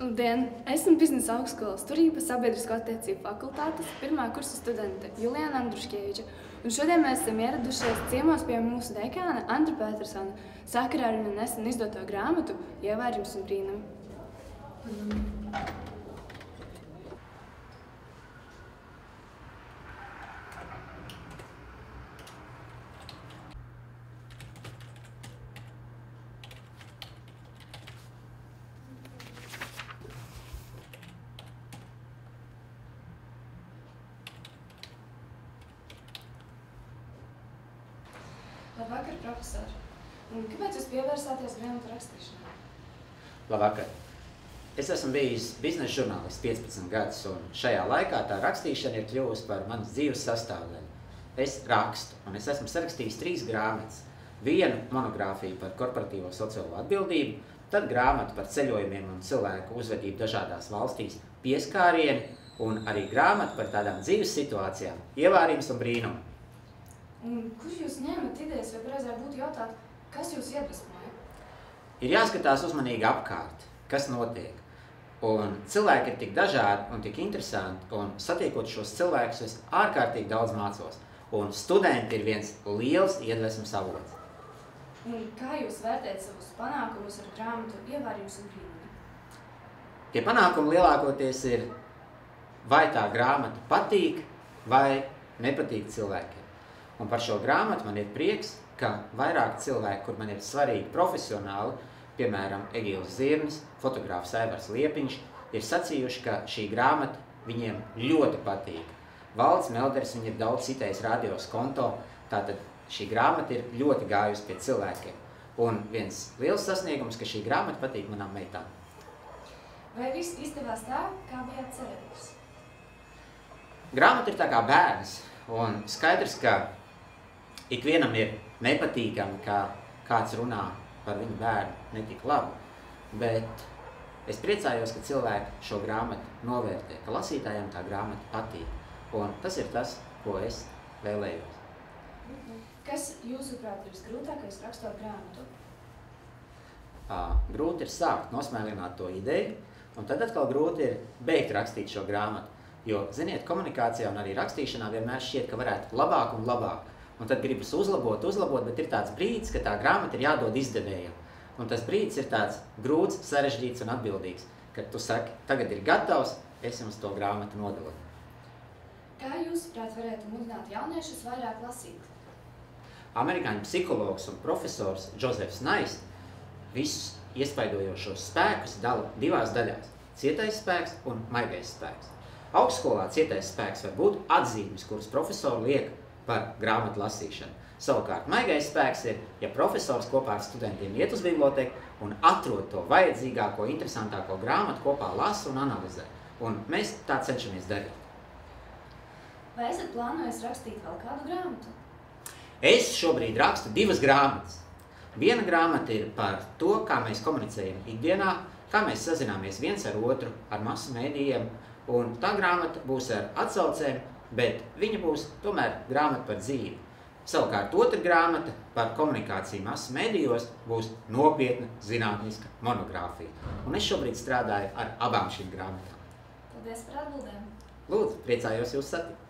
Labdien! Esmu biznesa augstskolas turības sabiedrisko attiecību fakultātes pirmā kursa studente Juliana Andruškeviča. Un šodien mēs esam ieradušies ciemos pie mūsu dekāna Andra Petersona sakarā ar viņa nesen izdoto grāmatu Ievērojums un brīnumi. Labvakar, profesori! Un kāpēc jūs pievērsāties grāmatu rakstīšanai? Labvakar! Es esmu bijis biznesa žurnālists 15 gadus, un šajā laikā tā rakstīšana ir kļuvusi par manas dzīves sastāvdaļu. Es rakstu, un es esmu sarakstījis 3 grāmatas. Vienu monogrāfiju par korporatīvo sociālo atbildību, tad grāmatu par ceļojumiem un cilvēku uzvedību dažādās valstīs pieskārieni, un arī grāmatu par tādām dzīves situācijām Ievērojums un brīnumi. Un kur jūs ņēmat idejas, vai pareizāk būtu jautāt, kas jūs iedvesmoja? Ir jāskatās uzmanīgi apkārt, kas notiek. Un cilvēki ir tik dažādi un tik interesanti, un satiekot šos cilvēkus, es ārkārtīgi daudz mācos. Un studenti ir viens liels iedvesmas avots. Un kā jūs vērtējat savus panākumus ar grāmatu Ievērojums un brīnumi? Tie panākumi lielākoties ir, vai tā grāmata patīk vai nepatīk cilvēkiem. Un par šo grāmatu man ir prieks, ka vairāk cilvēki, kur man ir svarīgi profesionāli, piemēram, Egīls Zirnis, fotogrāfs Aivars Liepiņš, ir sacījuši, ka šī grāmata viņiem ļoti patīk. Valds Melders viņu ir daudz citējis radios konto, tātad šī grāmata ir ļoti gājusi pie cilvēkiem. Un viens liels sasniegums, ka šī grāmata patīk manām meitām. Vai viss izdevās tā, kā bijāt cerējusi? Grāmata ir tā kā bērns, un skaidrs, ka ikvienam ir nepatīkami, ka kāds runā par viņu bērnu netik labi, bet es priecājos, ka cilvēki šo grāmatu novērtē, ka lasītājiem tā grāmata patīk. Un tas ir tas, ko es vēlējos. Kas jūsuprāt ir visgrūtākais rakstot grāmatu? Grūti ir sākt nosmēlināt to ideju, un tad atkal grūti ir beigt rakstīt šo grāmatu. Jo, ziniet, komunikācijā un arī rakstīšanā vienmēr šķiet, ka varētu labāk un labāk. Un tad gribas uzlabot, bet ir tāds brīdis, ka tā grāmata ir jādod izdevējam. Un tas brīdis ir tāds grūts, sarežģīts un atbildīgs, kad tu saki, tagad ir gatavs, es jums to grāmatu nododu. Kā jūsuprāt varētu mudināt jauniešus vairāk lasīt? Amerikāņu psihologs un profesors Džozefs Naiss visus iespaidojošos spēkus dala 2 daļās – cietais spēks un maigais spēks. Augstskolā cietais spēks var būt atzīmes, kuras profesori liek par grāmatu lasīšanu. Savukārt, maigais spēks ir, ja profesors kopā ar studentiem iet uz biblioteku un atrod to vajadzīgāko, interesantāko grāmatu, kopā lasa un analizē. Un mēs tā cenšamies darīt. Vai esat plānojis rakstīt vēl kādu grāmatu? Es šobrīd rakstu 2 grāmatas. Viena grāmata ir par to, kā mēs komunicējam ikdienā, kā mēs sazināmies viens ar otru, ar masu mēdījiem, un tā grāmata būs ar atsaucēm, bet viņa būs tomēr grāmata par dzīvi. Savukārt otra grāmata par komunikāciju masu mēdījos būs nopietna zinātniska monogrāfija. Un es šobrīd strādāju ar abām šīm grāmatām. Paldies par atbildēm! Lūdzu, priecājos jūs satikt!